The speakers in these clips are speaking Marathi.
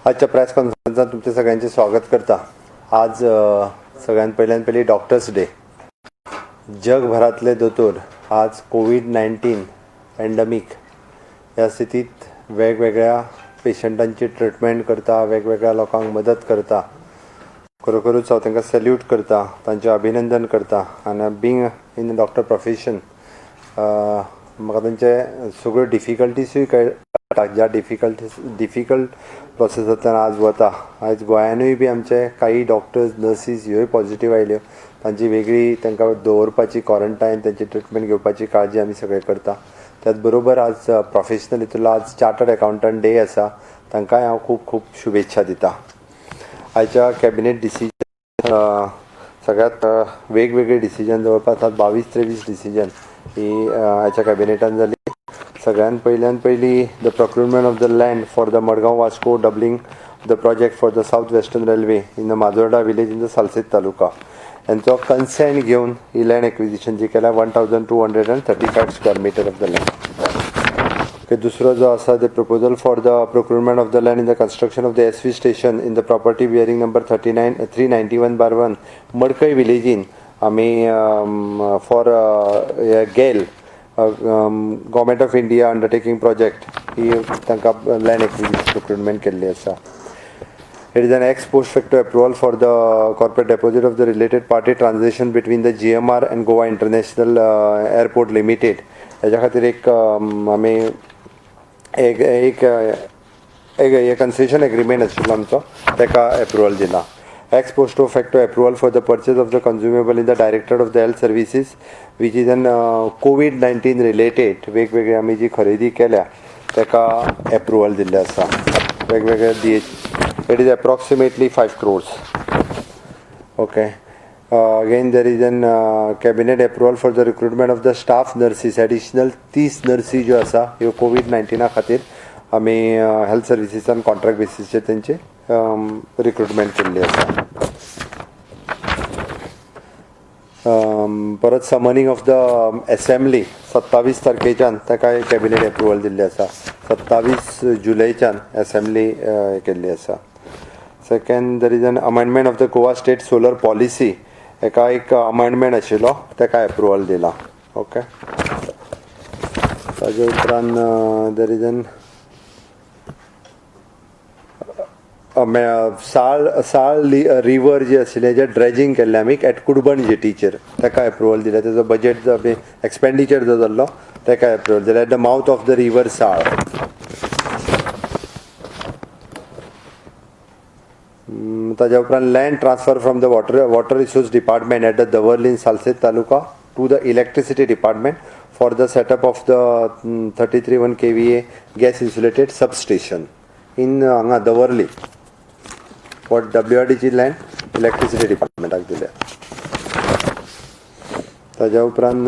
आजच्या प्रेस कॉन्फरन्सात तुमचे सगळ्यांचे स्वागत करता। आज सगळ्यात पयली डॉक्टर्स डे। जगभरातले दोतोर आज कोविड-19 पॅन्डेमिक ह्या स्थितीत वेगवेगळ्या पेशंटांची ट्रीटमेंट करता, वेगवेगळ्या लोकांक मदत करता। खरोखरूच हांव तांकां सॅल्यूट करता, तांचें अभिनंदन करता। आनी being in the doctor profession म्हाका तांचे सगळ्यो डिफिकल्टीसूय कळटा, ज्या डिफिकल्ट प्रोसेसांतल्यान आज वता। आयज गोंयानूय बी आमचे काही डॉक्टर्स नर्सीस ह्योय पॉझिटीव आयल्यो। तांची वेगळी तांकां दवरपाची क्वॉरंटायन, तांची ट्रिटमेंट घेवपाची काळजी आमी सगळे करता। त्याच बरोबर आज प्रोफेशनल हितूंतलो आज चार्टर्ड अकावंटंट डे आसा, तांकांय हांव खूब खूब शुभेच्छा दिता। आयच्या कॅबिनेट डिसिजन सगळ्यात वेगवेगळे डिसिजन जवळपास 22-23 डिसिजन ही आयच्या कॅबिनेटान जाली। सगळ्यात पयली the procurement of the land for the Madgaon Vasco doubling the project for the South Western Railway in the Majorda village in the Salcete taluka यांचो कन्सेंट घेवन ही लँड एक्विजिशन जी केल्या 1235 square metre of the land. दुसरो जो आसा the proposal for the procurement of the land in the construction of the SV station in the property bearing number 391/1 Madkai विलेजीन आमी for GAIL government of India undertaking project ही तांकां लँड एक्विजिशन प्रोक्युरमेंट केल्ली आसा। It is an ex post facto approval for the corporate deposit of the related party transaction between the GMR and Goa International Airport Limited. ह्याच्या खातीर एक आमी एक कन्सेशन एग्रीमेंट आशिल्लो आमचो, ताका अप्रुवल दिला। ex posto facto approval for the purchase of the consumable in the Directorate of the Health Services which is an COVID-19 related वेगवेगळी आमी जी खरेदी केल्या ताका अप्रुवल दिल्लें आसा वेगवेगळे It is approximately 5 crores. Okay. Again, there is an cabinet approval for the recruitment of the staff nurses. Additional 30 nurses जो आसा ह्यो COVID-19 खातीर आमी हेल्थ सर्विसेसान कॉन्ट्रॅक्ट बेसिसचेर तेंचे रिक्रुटमेंट केल्ली आसा। परत समनिंग ऑफ द असेंब्ली 27 तारखेच्यान ताका कॅबिनेट अप्रुवल दिल्ली आसा। 27 जुलैच्यान असेंब्ली केल्ली आसा। Second there is an amendment of the Goa state solar policy हेका एक अमेंडमेंट आशिल्लो ताका अप्रुवल दिला। ओके। ताजे उपरांत there is an Sal river जी आशिल्लें जे ड्रेजिंग केल्लें आमी एट कुडबण जेटीचेर ताका अप्रुवल दिलें। तेजो बजेट जो एक्सपेंडिचर जो जाल्लो ताका अप्रुवल दिलें at the mouth of the river Sal. ताज्या उपरांत land transfer from the water resource department at the Davorlim in Salcete taluka to the electricity department for the setup of the 33 kVA gas insulated substation in हांगा दवर्ली फॉर WRDची लँड इलेक्ट्रिसिटी डिपार्टमेंटाक दिल्या। ताज्या उपरांत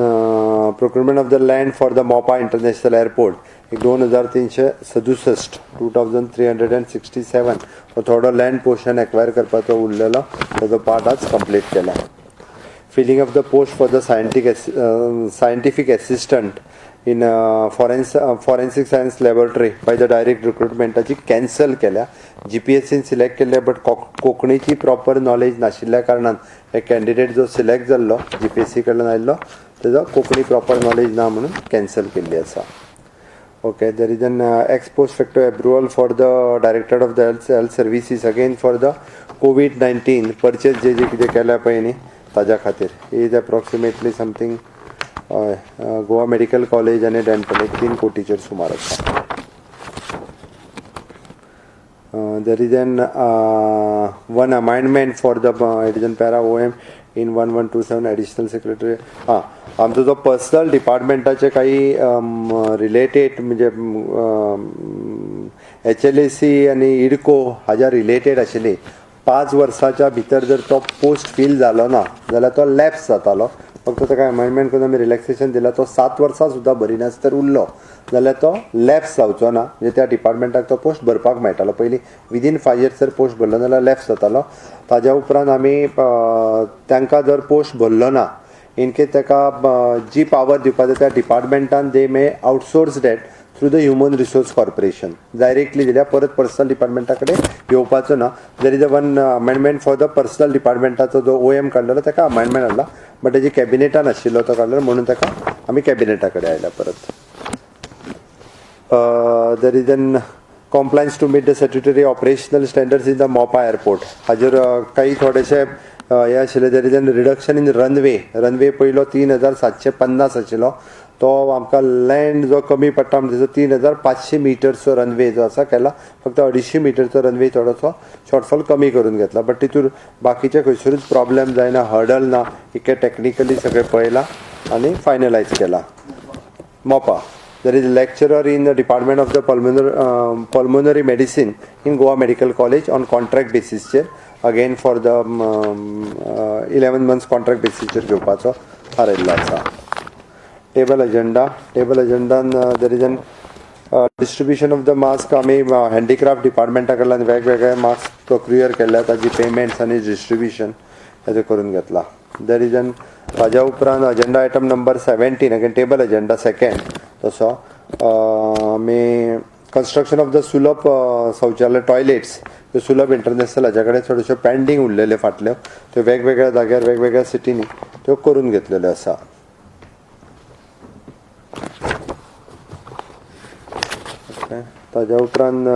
procurement of the land for the Mopa international airport 2367 2367 थोडो लँड पोर्शन एक्वायर करपाचो उरलेलो ताजो पार्ट आज कंप्लीट केला। Filling of the post for the scientific assistant in forensic science laboratory by the direct रिक्रुटमेंटाची कॅन्सल केल्या। GPSCन सिलेक्ट केल्ले बट कोंकणीची प्रॉपर नॉलेज नाशिल्ल्या कारणान हे कॅन्डिडेट जो सिलेक्ट जाल्लो GPSC कडल्यान आयिल्लो तेजो कोंकणी प्रॉपर नॉलेज ना म्हणून कॅन्सल केल्ली आसा। Okay, there is an ex post facto approval for the Directorate of the Health Services again for the COVID-19 purchase जे कितें केल्या पळय न्ही ताज्या खातीर is approximately something Goa medical college आनी डेंटल 3 कोटीचेर सुमार आसा। there is an one amendment for the it is in para OM in 1127 additional secretary आमचो जो पर्सनल डिपार्टमेंटाचे काही रिलेटेड म्हणजे HLAC आनी इडको हाज्या रिलेटेड आशिल्ली 5 वर्साच्या भितर जर तो पोस्ट फिल जालो ना जाल्यार तो लॅप्स जातालो। फक्त ताका अमेंडमेंट करून आमी रिलॅक्सेशन दिला। तो 7 वर्सां सुद्दां भरिनास तर उरलो जाल्यार तो लॅप्स जावचो ना, म्हणजे त्या डिपार्टमेंटाक तो पोस्ट भरपाक मेळटालो। पयलीं विदीन 5 years जर पोस्ट भरलो जाल्यार लॅप्स जातालो। ताज्या उपरांत आमी तांकां जर पोस्ट भरलो ना इन केस ताका जी पावर दिवपाक जाय त्या डिपार्टमेंटान they may outsource that through the human resource corporation directly दिल्या. परत पर्सनल डिपार्टमेंटा कडेन येवपाचो ना. There is a one amendment for the personal डिपार्टमेंटाचो जो OM काडलेलो ताका अमेंडमेंट हाडला, बट तेजी कॅबिनेटान आशिल्लो तो काडलेलो म्हणून ताका आमी कॅबिनेटा कडेन आयल्या परत. There is an compliance to meet the statutory operational standards in the MOPA airport. हाजेर काही थोडेशे हे आशिल्ले. There is an reduction in runway पयलो 3750 आशिल्लो, तो आमकां लँड जो कमी पडटा म्हणजे 3500 मिटर्सचो रनवे जो आसा केला. फक्त 250 मिटरचो रनवे थोडोसो शॉर्टफॉल कमी करून घेतला, बट तितून बाकीचे खंयसरूच प्रॉब्लेम जायना, हर्डल ना, इतके टेक्निकली सगळें पळयलां आनी फायनलायज केला. MOPA. There is a lecturer in the Department of the Pulmonary Medicine in Goa Medical College on contract basis. Again for the 11 months contract basis घेवपाचो थारायल्लो आसा. Table agenda there is an distribution of the mask. आमी हँडीक्राफ्ट डिपार्टमेंटा कडल्यान वेगवेगळे मास्क प्रोक्युअर केल्या, ताजी पेमेंट्स आनी डिस्ट्रिब्युशन हेजें करून घेतला. देर इज एन ताज्या उपरांत agenda item number 17 again table agenda second तसो आमी कन्स्ट्रक्शन ऑफ द सुलभ शौचालय टॉयलेट्स, त्यो सुलभ इंटरनॅशनल हाच्या कडेन थोड्योश्यो पेंडींग उरलेल्यो फाटल्यो, त्यो वेगवेगळ्या जाग्यार वेगवेगळ्या सिटींनी त्यो करून घेतलेल्यो आसा. ताज्या उपरांत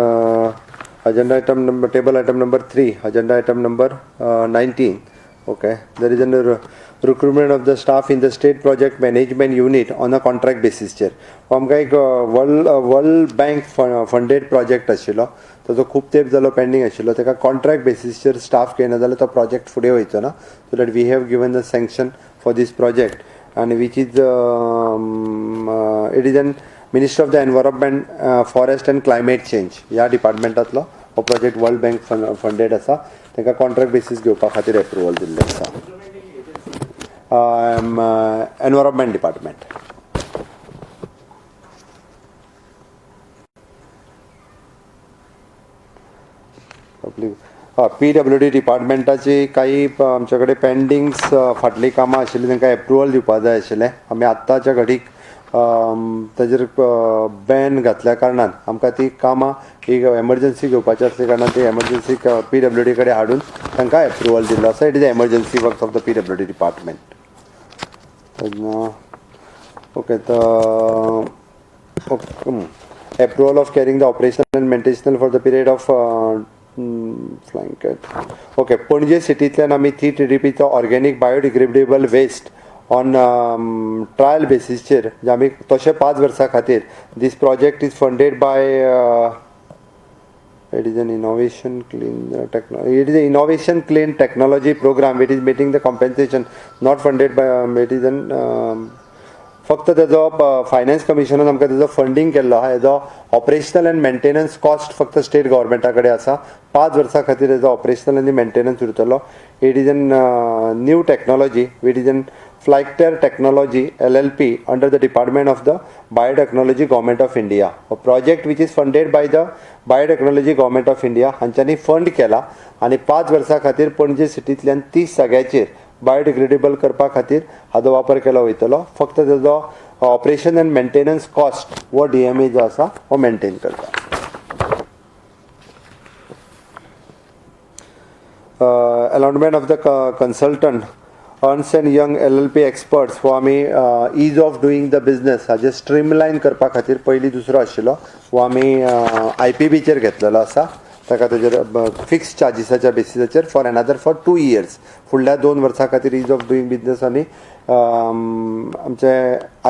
agenda item number table item number 3 agenda item number 19. Okay, there is a recruitment of the staff in the state project management unit on a contract basis. आमकां एक वर्ल्ड बँक फंडेड प्रोजेक्ट आशिल्लो, ताजो खूब तेंप जालो पेंडींग आशिल्लो, ताका कॉन्ट्रॅक्ट बेसिसचेर स्टाफ घेयना जाल्यार तो प्रोजेक्ट फुडें वयचो ना. So that we have given the sanction for this project आनी which is it is an minister of the environment, forest and climate change ह्या डिपार्टमेंटांतलो हो प्रोजेक्ट वर्ल्ड बँक फंडेड आसा. ताका कॉन्ट्रॅक्ट बेसीस घेवपा खातीर एप्रुवल दिल्लें आसा. Environment department. PWD डिपार्टमेंटाची काही आमचे कडेन पेंडिंग्स फाटलीं कामां आशिल्लीं तांकां एप्रुवल दिवपाक जाय आशिल्लें. आमी आत्ताच्या घडीक ताजेर बॅन घातल्या कारणान आमकां ती कामां एक एमर्जन्सी घेवपाची आसल्या कारणान ती एमर्जन्सी PWD कडेन हाडून तांकां एप्रुवल दिल्लो आसा. It is emergency works of the PWD department. Okay, approval of carrying the operational and maintenance for the period of flying cat. Okay, Panaji सिटींतल्यान आमी 3 TDPचो organic biodegradable waste on trial बेसिसचेर जे आमी तशें 5 वर्सां खातीर. This project is funded by it is an innovation clean technology program which is meeting the compensation not funded by it is an फक्त तेजो फायनान्स कमिशनान आमकां तेजो फंडींग केल्लो आहा. हेजो ऑपरेशनल एंड मेंटेनन्स कॉस्ट फक्त स्टेट गव्हर्मेंटा कडेन आसा. 5 वर्सां खातीर हेजो ऑपरेशनल आनी मेंटेनन्स उरतलो. It is an new technology which is an Flyctor technology LLP under the department of the biotechnology government of India. हो project which is funded by the biotechnology government of India हांच्यांनी फंड केला आनी 5 वर्सां खातीर पणजे सिटींतल्यान 30 जाग्याचेर बायोडिग्रेडेबल करपा खातीर हाजो वापर केलो वयतलो. फक्त तेजो ऑपरेशन एंड मेंटेनन्स कॉस्ट वो DMA जो आसा हो मेंटेन करता. Allotment of the consultant earns end young LLP experts हो आमी ईज ऑफ डुईंग द बिजनेस हाजे स्ट्रीमलायन करपा खातीर पयलीं दुसरो आशिल्लो हो आमी IPBचेर घेतलेलो आसा. ताका तेजेर फिक्स चार्जिसाच्या बेसिसाचेर फॉर अनदर 2 years फुडल्या 2 वर्सां खातीर ईज ऑफ डुईंग बिजनेस आनी आमचे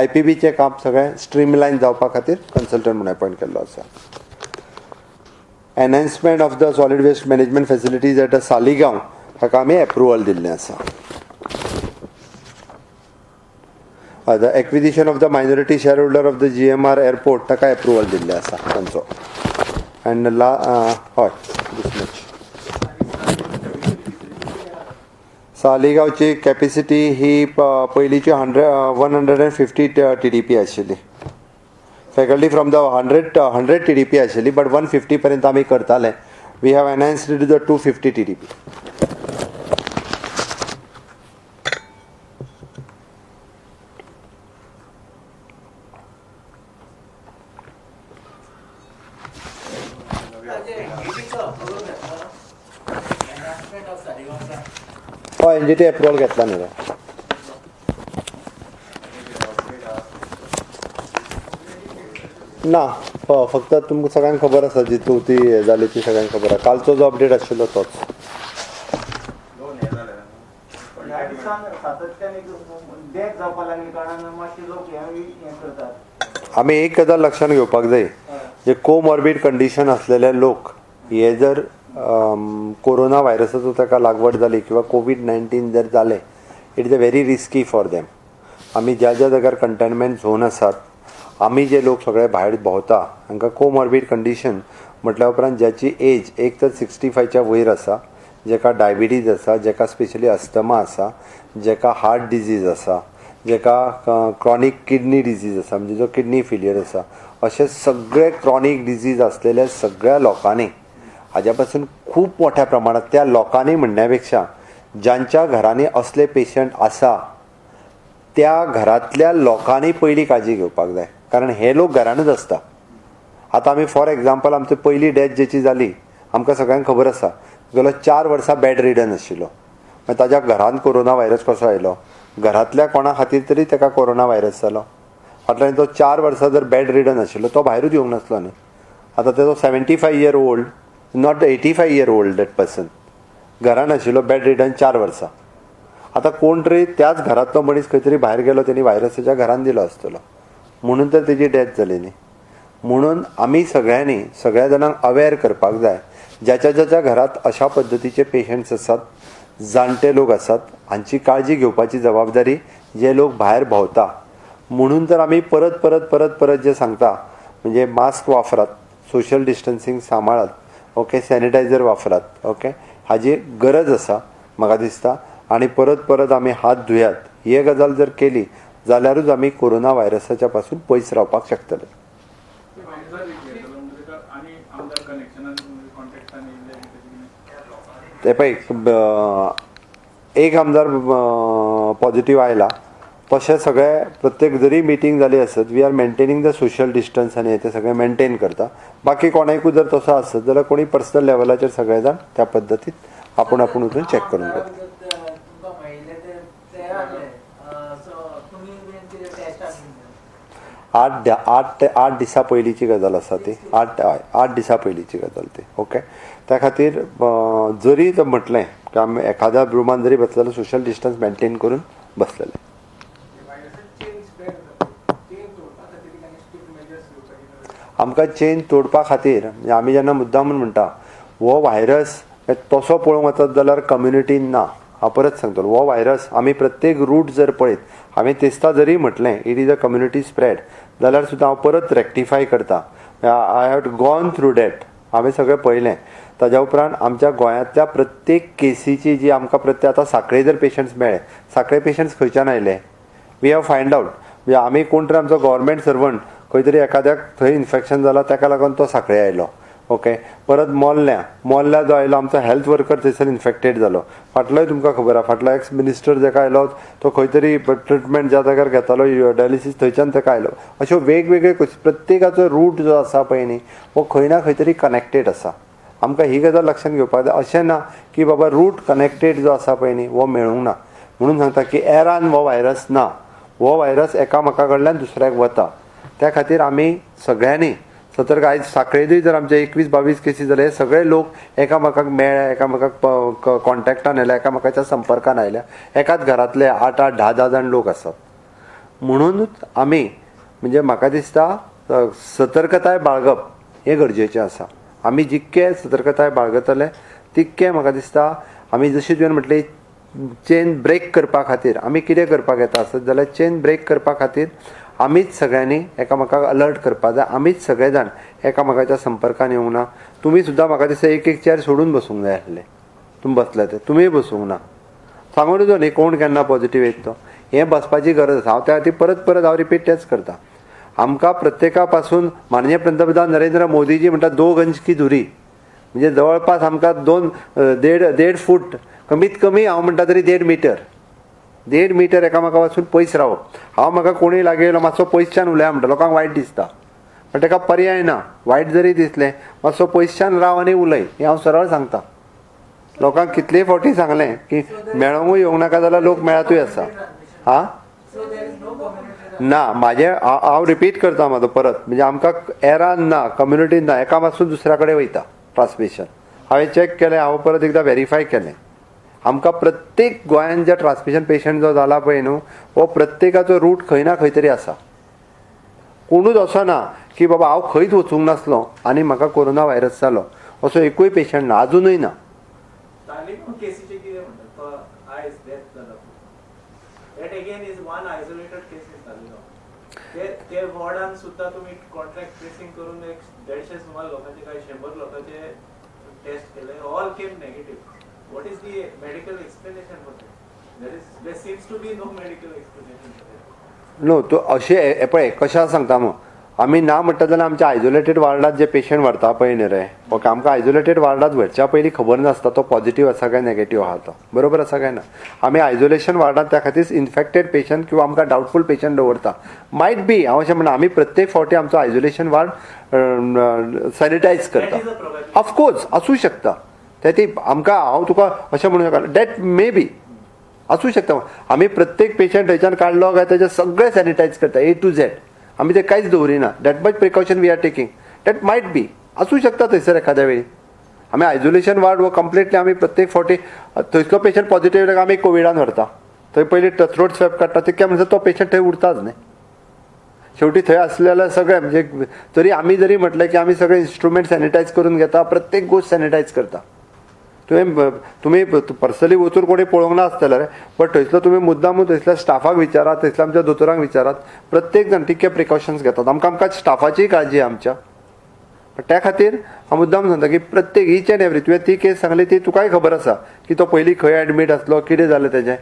IPBचें काम सगळें स्ट्रीमलायन जावपा खातीर कन्सल्टंट म्हणून अपॉयंट केल्लो आसा. Enhancement of the solid waste management facilities at Saligao हाका आमी एप्रुवल दिल्लें आसा. The acquisition of the minority share holder of the GMR airport ताका एप्रुवल दिल्लें आसा तांचो. एंड हय दिस सालिगांवची कॅपेसिटी ही पयलींची 150 TDP आशिल्ली. फॅकल्टी फ्रॉम द 100 TDP आशिल्ली, बट 150 पर्यंत आमी करताले. We have enhanced to the 250 TDP. हो NGT अप्रुवल घेतला न्ही रे. ना फक्त तुमकां सगळ्यांक खबर आसा जी ती हे जाली ती सगळ्यांक खबर आसा. कालचो जो अपडेट आशिल्लो तोच. आमी एक गजाल लक्षात घेवपाक जाय, जे कोमॉर्बिड कंडिशन असलेले लोक हे जर कोरोना व्हायरसाचो ताका लागवड जाली किंवा COVID-19 जर जालें, it is a very risky for them. आमी ज्या ज्या जाग्यार कंटेनमेंट झोन आसात, आमी जे लोक सगळे भायर भोंवता हांकां कोमॉर्बिड कंडिशन म्हटल्या उपरांत ज्याची एज एक तर 65च्या वयर आसा, जेका डायबिटीज आसा, जेका स्पेशली अस्थमा आसा, जेका हार्ट डिजीज आसा, जेका क्रॉनिक किडनी डिजीज आसा, म्हणजे जो किडनी फेलियर आसा, अशे सगळे क्रॉनिक डिजीज असलेल्या सगळ्या लोकांनी हाज्या पासून खूब मोठ्या प्रमाणात त्या लोकांनी म्हणण्यापेक्षा ज्यांच्या घरांनी असले पेशंट आसा त्या घरांतल्या लोकांनी पयली काळजी घेवपाक जाय, कारण हे लोक घरानूच आसता. आतां आमी फॉर एग्जाम्पल आमची पयली डेथ जेची जाली आमकां सगळ्यांक खबर आसा, गेलो 4 वर्सां बेड रिडन आशिल्लो. मागीर ताज्या घरांत कोरोना व्हायरस कसो आयलो, घरांतल्या कोणा खातीर तरी ताका कोरोना व्हायरस जालो. फाटल्यान तो 4 वर्सां जर बेड रिडन आशिल्लो तो भायरूच येवंक नासलो न्ही. आतां तेजो 75 year old, not 85 year old that person, घरान आशिल्लो बेड रिडन 4 वर्सां. आतां कोण तरी त्याच घरांतलो मनीस खंय तरी भायर गेलो, तेणी व्हायरस ताच्या घरान दिलो आसतलो, म्हणून तर तेजी डेथ जाली न्ही. म्हणून आमी सगळ्यांनी सगळ्या जाणांक अवेअर करपाक जाय, ज्याच्या ज्याच्या घरात अशा पद्दतीचे पेशंट्स आसात, जाणटे लोक आसात, हांची काळजी घेवपाची जबाबदारी जे लोक भायर भोंवता. म्हणून तर आमी परत परत परत परत जे सांगता, म्हणजे मास्क वापरात, सोशल डिस्टन्सिंग सांबाळात, ओके, सॅनिटायझर वापरात, ओके, हाजी गरज आसा म्हाका दिसता. आणि परत परत आमी हात धुयात, ही गजाल जर केली जाल्यारूच आमी कोरोना व्हायरसाच्या पासून पयस रावपाक शकतले. ते पळय, एक आमदार पॉझिटिव्ह आयला, तशें सगळे प्रत्येक जरी मिटींग जाली आसत, we are maintaining the social distance आनी ते सगळे मेंटेन करता. बाकी कोणाकूय जर तसो आसत जाल्यार कोणी पर्सनल लेवलाचेर सगळे जाण त्या पद्दतीन आपूण वचून चॅक करून घेता. 8 दिसां पयलींची गजाल आसा ती, 8 दिसां पयलींची गजाल ती, ओके. त्या खातीर जरी तर म्हटलें की आमी एखाद्या रुमान जरी बसलेलो सोशल डिस्टन्स मेंटेन करून बसलेले. आमकां चेन तोडपा खातीर आमी जेन्ना मुद्दामून म्हणटा हो व्हायरस तसो पळोवंक वचत जाल्यार कम्युनिटीन ना. हांव परत सांगतलो, हो व्हायरस आमी प्रत्येक रूट जर पळयत, हांवें तेस्ता जरी म्हटलें it is a community spread, जाल्यार सुद्दां हांव परत रेक्टिफाय करता. I have gone through that, हांवें सगळें पळयलें. ताज्या उपरांत आमच्या गोंयांतल्या प्रत्येक केसीची जी आमकां आतां सांखळे जर पेशंट्स मेळ्ळे, सांखळे पेशंट्स खंयच्यान आयले, वी हॅव फायंड आवट. म्हणजे आमी कोण तरी आमचो गव्हर्मेंट सर्वंट खंय तरी एखाद्याक थंय इन्फेक्शन जालां ताका लागून तो सांखळे आयलो, ओके. परत मोल्ल्या जो आयलो आमचो हेल्थ वर्कर थंयसर इन्फेक्टेड जालो. फाटलोय तुमकां खबर आसा, फाटलो एक्स मिनिस्टर जाका आयलो तो खंय तरी ट्रिटमेंट ज्या जाग्यार घेतालो डायलिसीस थंयच्यान ताका आयलो. अश्यो वेगवेगळे प्रत्येकाचो रूट जो आसा पळय न्ही, हो खंय ना खंय तरी कनेक्टेड आसा. आमकां ही गजाल लक्षांत घेवपाक जाय. अशें ना की बाबा रूट कनेक्टेड जो आसा पळय न्ही हो मेळूंक ना. म्हणून सांगता की एरान हो व्हायरस ना, हो व्हायरस एकामेका कडल्यान दुसऱ्याक वता. त्या खातीर आमी सगळ्यांनी सतर्क. आयज सांखळेंतूय जर आमचे 21-22 केसी जाले, हे सगळे लोक एकामेकाक मेळ्ळे, एकामेकाक कॉन्टॅक्टान आयल्या, एकामेकाच्या संपर्कान आयल्या. एकाच घरांतले 8-8, 10-10 जाण लोक आसात. म्हणूनच आमी म्हणजे म्हाका दिसता सतर्कताय बाळगप हें गरजेचें आसा. आमी जितके सतर्कताय बाळगतले तितके म्हाका दिसता आमी जशी तुवें म्हटली चेन ब्रेक करपा खातीर आमी कितें करपाक येता आसत जाल्यार चेन ब्रेक करपा खातीर आमीच सगळ्यांनी एकामेकाक अलर्ट करपाक जाय. आमीच सगळे जाण एकामेकाच्या संपर्कान येवंक ना. तुमी सुद्दां म्हाका दिसता एक चेर सोडून बसूंक जाय आसलें. तुमी बसले ते तुमीय बसूंक ना. सांगून दितो न्ही कोण केन्ना पॉझिटिव्ह येत तो. हें बसपाची गरज आसा. हांव त्या खातीर परत परत हांव रिपीट तेंच करता. आमकां प्रत्येका पासून माननीय पंतप्रधान नरेंद्र मोदीजी म्हणटा 2 गज की दुरी, म्हणजे जवळपास आमकां 1.5 फूट, कमीत कमी हांव म्हणटा तरी 1.5 मीटर एकामेका पासून पयस रावप. म्हाका कोणूय लागीं येयलो मातसो पयसच्यान उलया म्हणटा, लोकांक वायट दिसता. पण ताका पर्याय ना. वायट जरी दिसलें मातसो पयशान राव आनी उलय हें हांव सरळ सांगता. लोकांक कितलेय फावटी सांगलें की मेळोंकूय येवंक नाका जाल्यार लोक मेळातूय आसा. हा ना हांव रिपीट करता म्हाजो परत, म्हणजे आमकां एरान ना, कम्युनिटीन ना, एका पासून दुसऱ्या कडेन वयता ट्रान्समिशन. हांवें चॅक केलें, हांव परत एकदां व्हेरीफाय केलें. आमकां प्रत्येक गोंयांत जे ट्रान्समिशन पेशंट जो जाला पळय न्हू, हो प्रत्येकाचो रूट खंय ना खंय तरी आसा. कोणूच असो ना की बाबा हांव खंयच वचूंक नासलो आनी म्हाका कोरोना व्हायरस जालो, असो एकूय पेशंट ना, अजुनूय ना. ते वॉर्डान सुद्धा तुम्ही कॉन्ट्रॅक्ट ट्रेसिंग करून 150 सुमार लोकांचे काही 100 लोकांचे टेस्ट केले, all came negative. What is the medical explanation for that? There seems to be no medical explanation. No तो अशें पळय कशें सांगता मग, आमी ना म्हणटा जाल्यार आमच्या आयसोलेटेड वार्डात जे पेशंट व्हरता पळय न्ही रे, ओके, आमकां आयसोलेटेड वार्डात व्हरच्या पयलीं खबर नासता तो पॉझिटिव्ह आसा काय नेगेटिव्ह आहा तो, बरोबर आसा काय ना. आमी आयसोलेशन वार्डात त्या खातीर इन्फेक्टेड पेशंट किंवा आमकां डावटफूल पेशंट दवरता. मायट बी हांव अशें म्हणना, आमी प्रत्येक फावटी आमचो आयसोलेशन वार्ड सॅनिटायज करता. ऑफकोर्स आसूं शकता ते ती आमकां, हांव तुका अशें म्हणूं शकना, डॅट मे बी आसूं शकता. आमी प्रत्येक पेशंट थंयच्यान काडलो काय तेजे सगळें सॅनिटायज करता A to Z. आमी ते कांयच दवरिना. That much precaution we are taking. That might be आसूं शकता थंयसर एखाद्या वेळी. आमी आयसोलेशन वार्ड हो कंप्लिटली आमी प्रत्येक फावटी थंयसलो पेशंट पॉझिटिव्ह येयलो आमी कोविडान व्हरता. थंय पयलीं थ्रोट स्वॅब काडटा, तितक्या म्हणजे तो पेशंट थंय उरताच न्ही. शेवटी थंय असलेले सगळे म्हणजे तरी आमी जरी म्हटलें की आमी सगळे इन्स्ट्रुमेंट सॅनिटायज करून घेता, प्रत्येक गोष्ट सॅनिटायज करता. तुम्ही पर्सनली वचून कोणी पळोवंक ना आसतलें, बट थंयसलो तुमी मुद्दामूच थंयसल्या स्टाफाक विचारात, थंयसल्या आमच्या दोतोरांक विचारात, प्रत्येक जाण तितके प्रिकॉशन्स घेतात. आमकां स्टाफाची काळजी आमच्या. त्या खातीर हांव मुद्दाम सांगता की प्रत्येक ईच एंड एवरी, तुवें ती केस सांगली ती तुकाय खबर आसा की तो पयलीं खंय एडमीट आसलो, कितें जालें तेजें.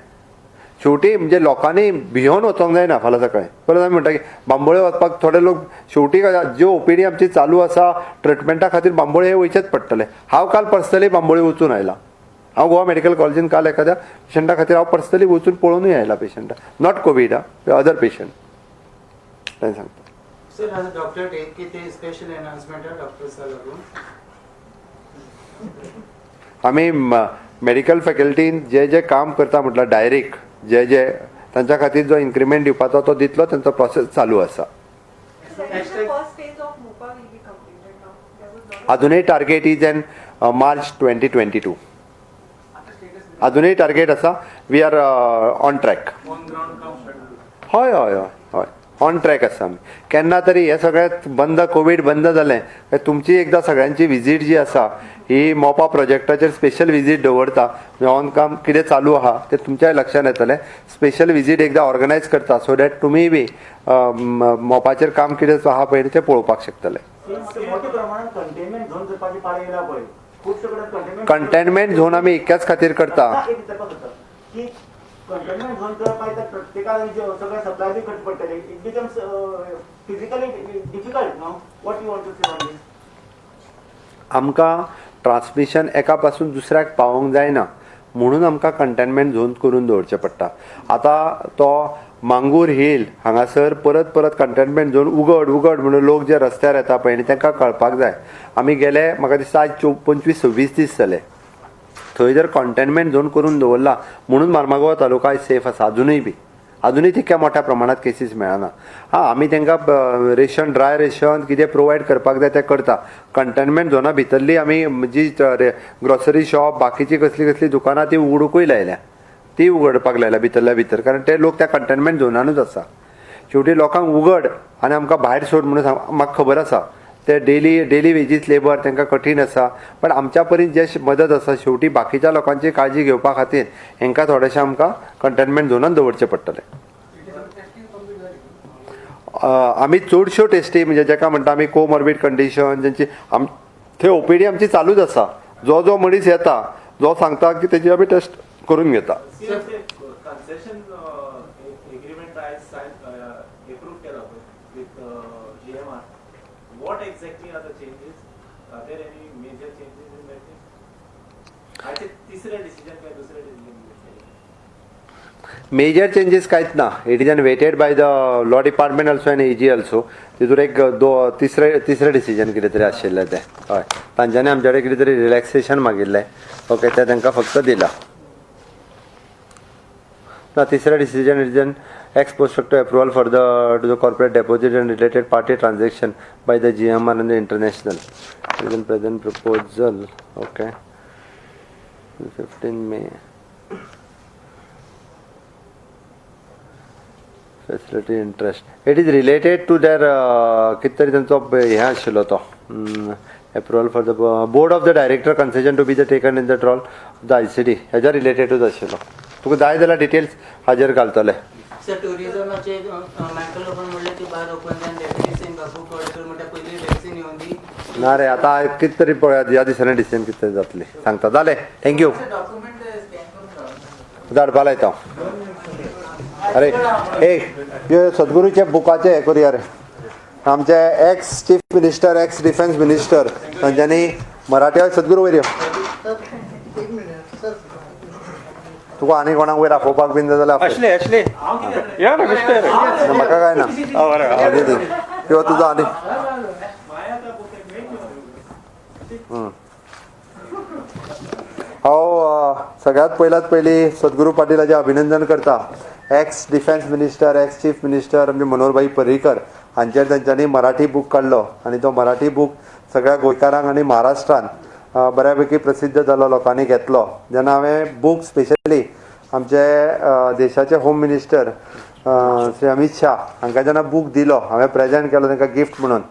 शेवटी म्हणजे लोकांनी भियोन वचोंक जायना फाल्यां सकाळीं. परत आमी म्हणटा की बांबोळे वचपाक थोडे लोक शेवटी ज्यो ओपीडी आमची चालू आसा ट्रिटमेंटा खातीर बांबोळे हे वयचेच पडटले. हांव काल पर्सनली बांबोळे वचून आयला. हांव गोवा मेडिकल कॉलेजीन काल एखाद्या पेशंटा खातीर हांव पर्सनली वचून पळोवनूय आयला पेशंटा, नॉट कोवीड, अदर पेशंट. ताणें सांगता sir as a doctor take की ते स्पेशल एनहान्समेंट आहे डॉक्टर्सा लागून आमी मेडिकल फॅकल्टीन जे जे काम करता म्हटल्यार डायरेक्ट जे तांच्या खातीर जो इन्क्रिमेंट दिवपाचो तो दितलो, तांचो प्रोसेस चालू आसा. अजूनय टार्गेट इज एन मार्च 2022. अजूनय टार्गेट आसा. We are on track. हय हय हय हय ऑन ट्रॅक आसा आमी. केन्ना तरी हे सगळें बंद, कोवीड बंद जालें काय तुमची एकदां सगळ्यांची विजीट जी आसा ही मोपा प्रोजेक्टाचेर स्पेशल विजीट दवरता. ऑन काम कितें चालू आहा तें तुमच्याय लक्षांत येतलें. स्पेशल विजीट एकदां ऑर्गनायज करता सो दॅट तुमी बी मोपाचेर काम कितें आहा पळय तें पळोवपाक शकतले. कंटेनमेंट झोन आमी एकाच खातीर करता. कंटेनमेंट झोन करपाक तर प्रत्येकाला सगळे सप्लाय बी करचे पडटले. It becomes physically difficult no. What you want to say on this? आमकां ट्रान्समिशन एका पासून दुसऱ्याक पावोवंक जायना म्हणून आमकां कंटेनमेंट झोन करून दवरचें पडटा. आतां तो मांगूर हिल हांगासर परत परत कंटेनमेंट झोन उगड म्हणून लोक जे रस्त्यार येता पळय न्ही तांकां कळपाक जाय. आमी गेले म्हाका दिसता आज 25-26 दीस जाले. थंय जर कंटेनमेंट झोन करून दवरला म्हणून मार्मागोवा तालुका सेफ आसा. अजुनूय तितक्या मोठ्या प्रमाणात केसीस मेळना. आमी तांकां रेशन, ड्राय रेशन कितें प्रोवायड करपाक जाय तें करता. कंटेनमेंट झोना भितरली आमी जी ग्रोसरी शॉप बाकीची कसली दुकानां ती उगडूंकूय लायल्या, ती उगडपाक लायल्या भितरल्या भितर, कारण ते लोक त्या कंटेनमेंट झोनानूच आसा. शेवटी लोकांक उगड आनी आमकां भायर सोड म्हणून म्हाका खबर आसा ते डेली वेजीस लेबर तांकां कठीण आसा, पण आमच्या परीन जे मदत आसा शेवटी बाकीच्या लोकांची काळजी घेवपा खातीर हांकां थोडेशें आमकां कंटेनमेंट झोनान दवरचें पडटलें. आमी चडश्यो टेस्टी म्हणजे जाका म्हणटा आमी कोमॉर्बीड कंडिशन जेंची थंय ओपीडी आमची चालूच आसा. जो मनीस येता जो सांगता की तेजी आमी टेस्ट करून घेता. What exactly are the changes? Are there any major changes in that? I think तिसरे decision काय दुसरे decision? मेजर चेंजीस कांयच ना. It is an vetted by the law department also and AG also. तितूर एक तिसरें डिसिजन कितें तरी आशिल्लें तें. हय, तांच्यांनी आमचे कडेन कितें तरी रिलॅक्सेशन मागिल्लें. ओके, तें तांकां फक्त दिलां. ना, तिसरें decision is an ex post facto approval for the corporate deposit and related party transaction by the GMR and the international. Even present proposal. Okay. 15 May. Facility interest. It is related to their कितरी त्यांचो हे आशिल्लो तो approval for the board of the director concession to be the taken in the role of the ICD. हेच्या रिलेटेडूच आशिल्लो. तुका जाय जाल्यार डिटेल्स हाजेर घालतले. सर टुरिझमाचे मायकल ओपन म्हणले की बार ओपन जावन डेप्युटी सीएम बाबू कोडकर म्हणटा पयली वॅक्सीन येवन दी. ना रे, आता कितें तरी पळयात ह्या दिसांनी डिसिजन कितें तरी जातली. सांगता जालें. थँक्यू. धाडपा लायता हांव. अरे ह्यो सद्गुरूचे बुकाचे हे करुया रे. आमचे ex chief minister, x defence minister तांच्यांनी मराठी सद्गुरू वयर यो. तुका आनी कोणाक वयर आपोवपाक बीन जाय जाल्यार म्हाका काय ना. आनी दी यो तुजो आनी. हांव सगळ्यात पयली सद्गुरू पाटीलाचें अभिनंदन करता. X defence minister, ex chief minister आमचे मनोहरभाई पर्रीकर हांचेर तांच्यांनी मराठी बूक काडलो आनी तो मराठी बूक सगळ्या गोंयकारांक आनी महाराष्ट्रान बऱ्यापैकी प्रसिद्ध जालो, लोकांनी घेतलो. जेन्ना हांवें बूक स्पेशली आमचे देशाचे होम मिनिस्टर श्री अमित शाह हांकां जेन्ना बूक दिलो, हांवें प्रेजेंट केलो तांकां गिफ्ट म्हणून.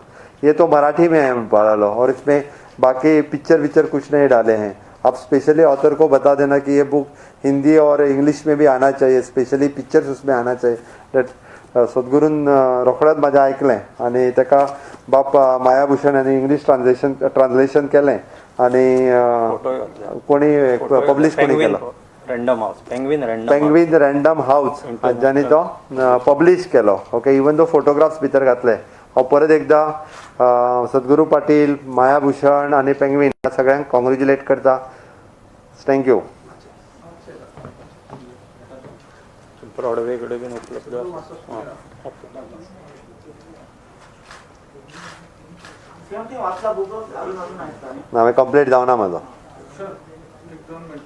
ये तो मराठी में है म्हणपा लागलो और इसमें बाकी पिक्चर कुछ नहीं डाले हैं. आप स्पेशली ऑथर को बता देना कि ये बुक हिंदी और इंग्लिश में भी आना चाहिए, स्पेशली पिक्चर्स उसमें आना चाहिए. दॅट सद्गुरून रोखडेंच म्हाजें आयकलें आनी ताका बाप मायाभूषण आनी इंग्लीश ट्रान्सलेशन केलें आनी कोणी पब्लीश कोणी केलो पेंग्वीन रँडम हाऊस हांच्यांनी तो पब्लीश केलो. ओके, इवन तो फोटोग्राफ्स भितर घातले. हांव परत एकदां सद्गुरू पाटील, मायाभूषण आनी पेंग्वीन ह्या सगळ्यांक कॉंग्रेच्युलेट करता. थँक्यू. ब्रॉडवे कडेन बीन उपलब्ध वाचला बुक हांवें कंप्लीट जावना म्हाजो.